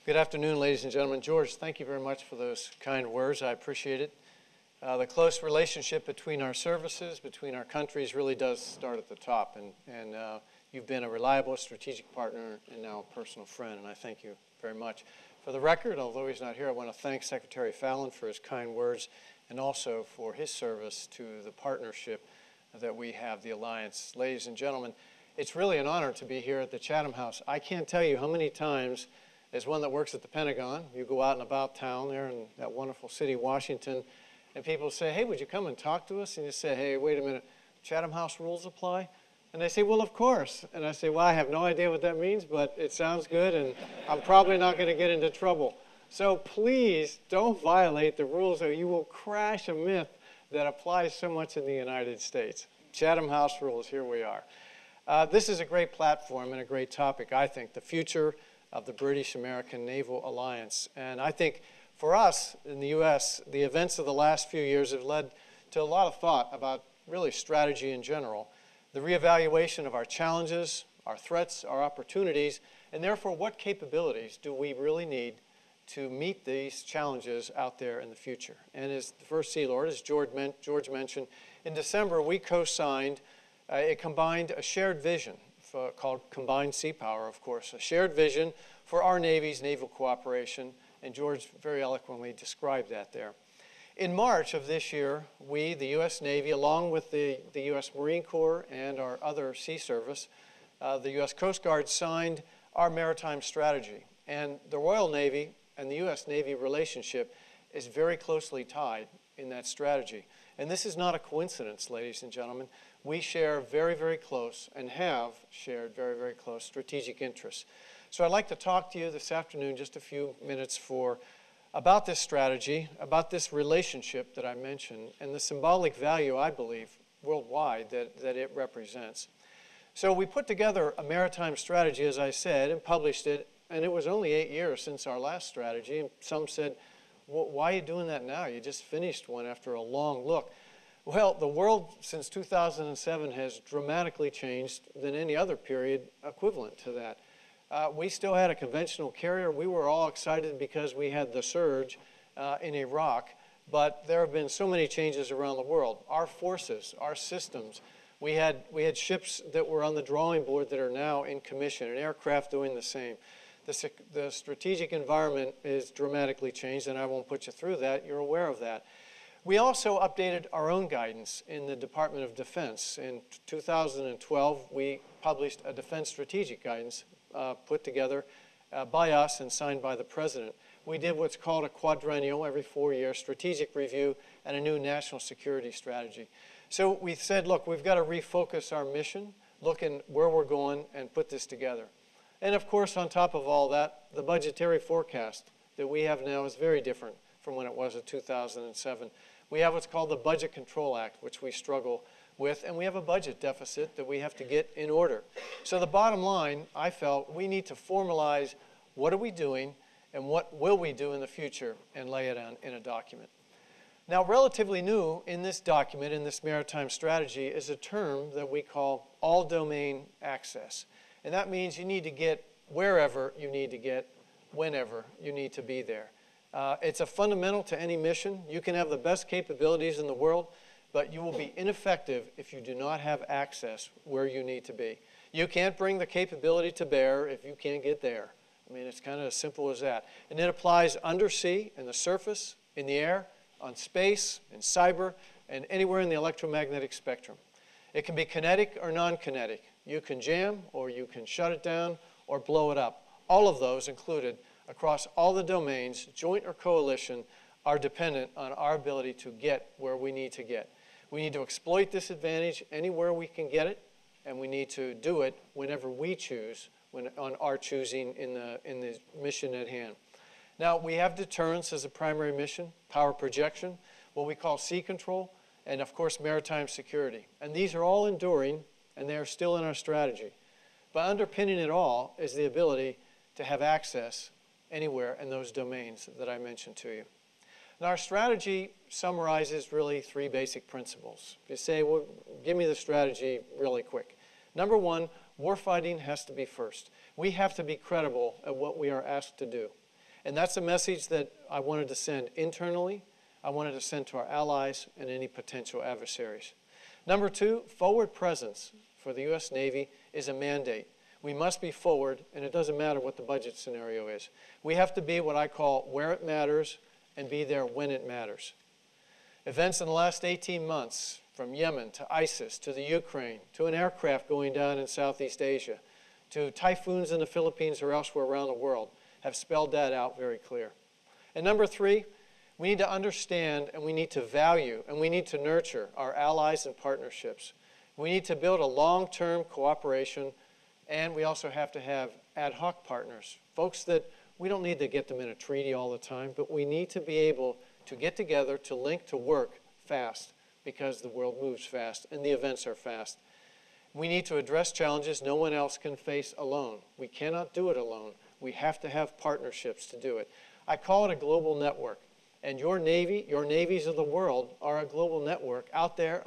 Good afternoon, ladies and gentlemen. George, thank you very much for those kind words. I appreciate it. The close relationship between our services, between our countries, really does start at the top. And you've been a reliable strategic partner and now a personal friend, and I thank you very much. For the record, although he's not here, I want to thank Secretary Fallon for his kind words and also for his service to the partnership that we have, the Alliance. Ladies and gentlemen, it's really an honor to be here at the Chatham House. I can't tell you how many times, as one that works at the Pentagon, you go out and about town there in that wonderful city, Washington, and people say, hey, would you come and talk to us? And you say, hey, wait a minute, Chatham House rules apply? And they say, well, of course. And I say, well, I have no idea what that means, but it sounds good, and I'm probably not going to get into trouble. So please don't violate the rules, or you will crash a myth that applies so much in the United States. Chatham House rules, here we are. This is a great platform and a great topic, I think, the future of the British-American Naval Alliance. And I think for us in the U.S., the events of the last few years have led to a lot of thought about really strategy in general, the reevaluation of our challenges, our threats, our opportunities, and therefore what capabilities do we really need to meet these challenges out there in the future. And as the First Sea Lord, as George mentioned, in December we co-signed a shared vision called Combined Sea Power, of course, a shared vision for our Navy's naval cooperation, and George very eloquently described that there. In March of this year, we, the U.S. Navy, along with the U.S. Marine Corps and our other sea service, the U.S. Coast Guard signed our Maritime Strategy. And the Royal Navy and the U.S. Navy relationship is very closely tied in that strategy. And this is not a coincidence, ladies and gentlemen. We share very, very close and have shared very, very close strategic interests. So I'd like to talk to you this afternoon, just a few minutes about this strategy, about this relationship that I mentioned, and the symbolic value, I believe, worldwide that it represents. So we put together a maritime strategy, as I said, and published it, and it was only 8 years since our last strategy. And some said, well, why are you doing that now? You just finished one after a long look. Well, the world since 2007 has dramatically changed than any other period equivalent to that. We still had a conventional carrier. We were all excited because we had the surge in Iraq, but there have been so many changes around the world. Our forces, our systems, we had ships that were on the drawing board that are now in commission, and aircraft doing the same. The strategic environment is dramatically changed, and I won't put you through that. You're aware of that. We also updated our own guidance in the Department of Defense. In 2012, we published a defense strategic guidance put together by us and signed by the President. We did what's called a quadrennial, every 4 year strategic review, and a new national security strategy. So we said, look, we've got to refocus our mission, look in where we're going, and put this together. And of course, on top of all that, the budgetary forecast that we have now is very different from when it was in 2007. We have what's called the Budget Control Act, which we struggle with, and we have a budget deficit that we have to get in order. So the bottom line, I felt, we need to formalize what are we doing and what will we do in the future and lay it in a document. Now, relatively new in this document, in this maritime strategy, is a term that we call all-domain access. And that means you need to get wherever you need to get, whenever you need to be there. It's a fundamental to any mission. You can have the best capabilities in the world, but you will be ineffective if you do not have access where you need to be. You can't bring the capability to bear if you can't get there. I mean, it's kind of as simple as that. And it applies undersea, in the surface, in the air, on space, in cyber, and anywhere in the electromagnetic spectrum. It can be kinetic or non-kinetic. You can jam, or you can shut it down, or blow it up. All of those included across all the domains, joint or coalition, are dependent on our ability to get where we need to get. We need to exploit this advantage anywhere we can get it, and we need to do it whenever we choose, on our choosing in the mission at hand. Now, we have deterrence as a primary mission, power projection, what we call sea control, and of course, maritime security. And these are all enduring, and they are still in our strategy. But underpinning it all is the ability to have access anywhere in those domains that I mentioned to you. Now, our strategy summarizes really 3 basic principles. You say, well, give me the strategy really quick. Number 1, warfighting has to be first. We have to be credible at what we are asked to do. And that's a message that I wanted to send internally, I wanted to send to our allies and any potential adversaries. Number two, forward presence for the U.S. Navy is a mandate. We must be forward, and it doesn't matter what the budget scenario is. We have to be what I call where it matters and be there when it matters. Events in the last 18 months, from Yemen to ISIS to the Ukraine, to an aircraft going down in Southeast Asia, to typhoons in the Philippines or elsewhere around the world, have spelled that out very clear. And number three, we need to understand and we need to value and we need to nurture our allies and partnerships. We need to build a long-term cooperation, and we also have to have ad hoc partners, folks that we don't need to get them in a treaty all the time, but we need to be able to get together, to link, to work fast, because the world moves fast and the events are fast. We need to address challenges no one else can face alone. We cannot do it alone. We have to have partnerships to do it. I call it a global network. And your Navy, your navies of the world are a global network out there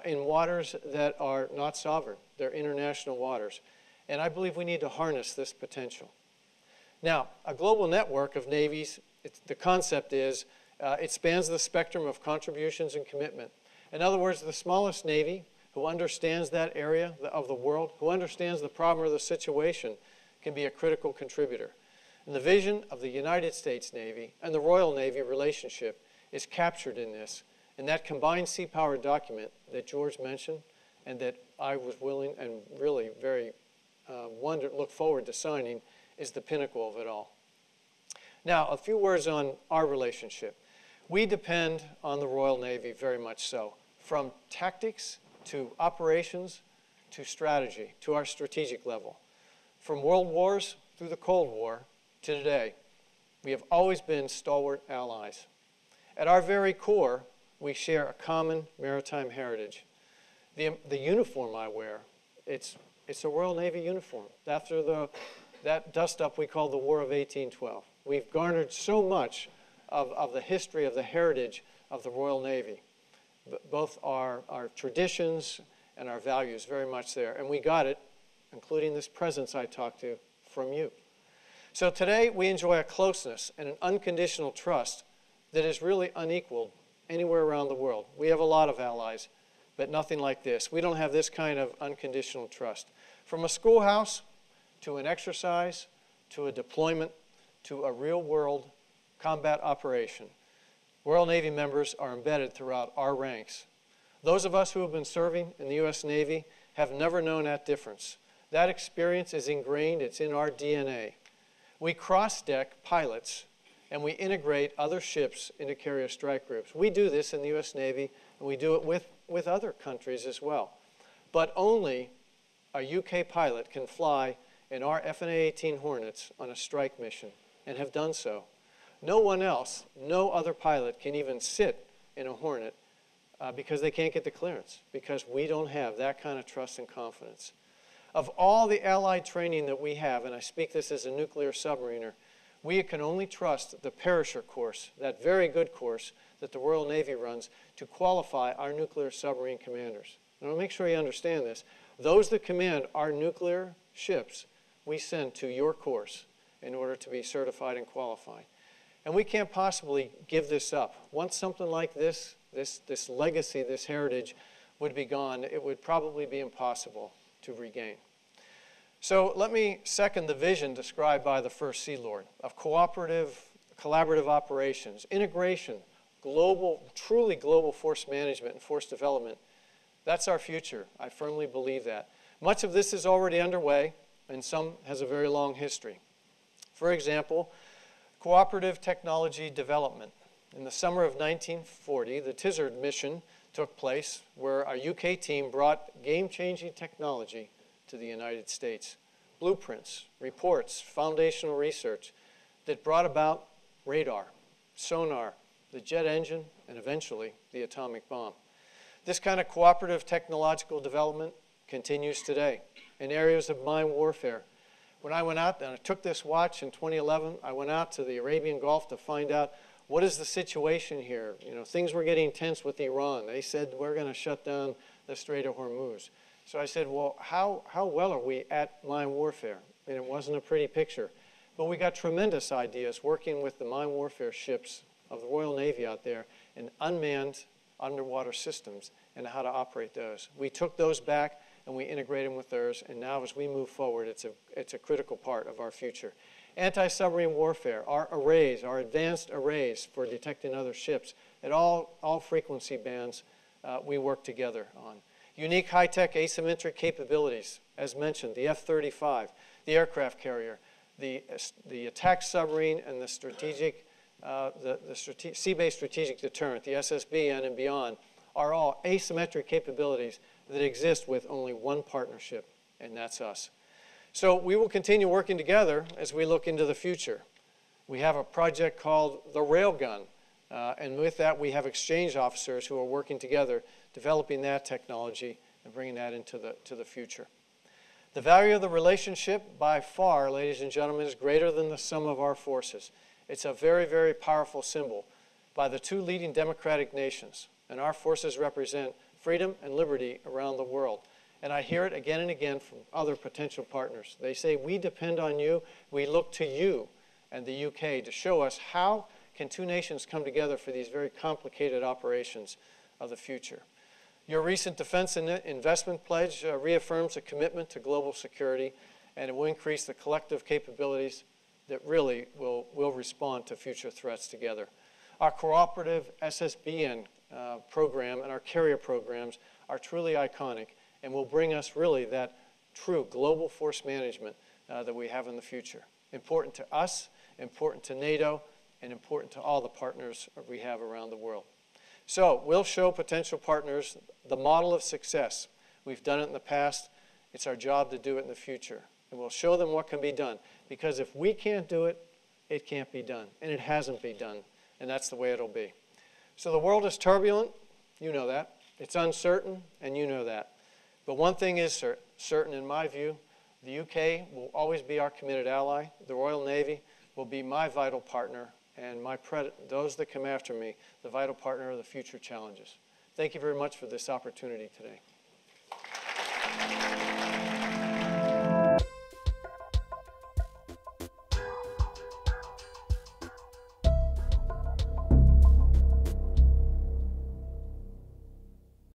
in waters that are not sovereign. They're international waters. And I believe we need to harness this potential. Now, a global network of navies, the concept is it spans the spectrum of contributions and commitment. In other words, the smallest navy who understands that area of the world, who understands the problem or the situation, can be a critical contributor. And the vision of the United States Navy and the Royal Navy relationship is captured in this. And that combined sea power document that George mentioned and that I was willing and really very look forward to signing is the pinnacle of it all. Now, a few words on our relationship. We depend on the Royal Navy very much so, from tactics to operations to strategy, to our strategic level. From world wars through the Cold War to today, we have always been stalwart allies. At our very core, we share a common maritime heritage. The uniform I wear, it's a Royal Navy uniform. After that dust-up we call the War of 1812. We've garnered so much of the history, of the heritage of the Royal Navy. Both our traditions and our values very much there. And we got it, including this presence I talked to, from you. So today we enjoy a closeness and an unconditional trust that is really unequaled anywhere around the world. We have a lot of allies, but nothing like this. We don't have this kind of unconditional trust. From a schoolhouse to an exercise to a deployment to a real-world combat operation, Royal Navy members are embedded throughout our ranks. Those of us who have been serving in the U.S. Navy have never known that difference. That experience is ingrained, it's in our DNA. We cross-deck pilots and we integrate other ships into carrier strike groups. We do this in the U.S. Navy, and we do it with other countries as well. But only a UK pilot can fly in our F/A-18 Hornets on a strike mission, and have done so. No one else, no other pilot can even sit in a Hornet because they can't get the clearance, because we don't have that kind of trust and confidence. Of all the allied training that we have, and I speak this as a nuclear submariner, we can only trust the Perisher course, that very good course that the Royal Navy runs, to qualify our nuclear submarine commanders. And I'll make sure you understand this. Those that command our nuclear ships, we send to your course in order to be certified and qualified. And we can't possibly give this up. Once something like this legacy, this heritage would be gone, it would probably be impossible to regain. So let me second the vision described by the First Sea Lord of collaborative operations, integration, truly global force management and force development. That's our future. I firmly believe that. Much of this is already underway, and some has a very long history. For example, cooperative technology development. In the summer of 1940, the Tizard mission took place, where our UK team brought game-changing technology to the United States. Blueprints, reports, foundational research that brought about radar, sonar, the jet engine, and eventually the atomic bomb. This kind of cooperative technological development continues today in areas of mine warfare. When I went out and I took this watch in 2011, I went out to the Arabian Gulf to find out what is the situation here. You know, things were getting tense with Iran. They said, we're going to shut down the Strait of Hormuz. So I said, well, how well are we at mine warfare? And it wasn't a pretty picture. But we got tremendous ideas working with the mine warfare ships of the Royal Navy out there in unmanned underwater systems and how to operate those. We took those back and we integrate them with theirs, and now as we move forward, it's a critical part of our future. Anti-submarine warfare, our arrays, our advanced arrays for detecting other ships at all frequency bands, we work together on. Unique high-tech asymmetric capabilities, as mentioned, the F-35, the aircraft carrier, the attack submarine, and the strategic, sea-based strategic deterrent, the SSBN and beyond, are all asymmetric capabilities that exist with only one partnership, and that's us. So we will continue working together as we look into the future. We have a project called the Railgun, and with that we have exchange officers who are working together, developing that technology and bringing that into the future. The value of the relationship, by far, ladies and gentlemen, is greater than the sum of our forces. It's a very, very powerful symbol by the two leading democratic nations, and our forces represent freedom and liberty around the world. And I hear it again and again from other potential partners. They say, we depend on you, we look to you and the UK to show us how can two nations come together for these very complicated operations of the future. Your recent defense and investment pledge reaffirms a commitment to global security, and it will increase the collective capabilities that really will respond to future threats together. Our cooperative SSBN program and our carrier programs are truly iconic and will bring us really that true global force management that we have in the future. Important to us, important to NATO, and important to all the partners we have around the world. So we'll show potential partners the model of success. We've done it in the past. It's our job to do it in the future. And we'll show them what can be done. Because if we can't do it, it can't be done. And it hasn't been done. And that's the way it'll be. So the world is turbulent. You know that. It's uncertain, and you know that. But one thing is certain in my view. The UK will always be our committed ally. The Royal Navy will be my vital partner, and those that come after me, the vital partner of the future challenges. Thank you very much for this opportunity today.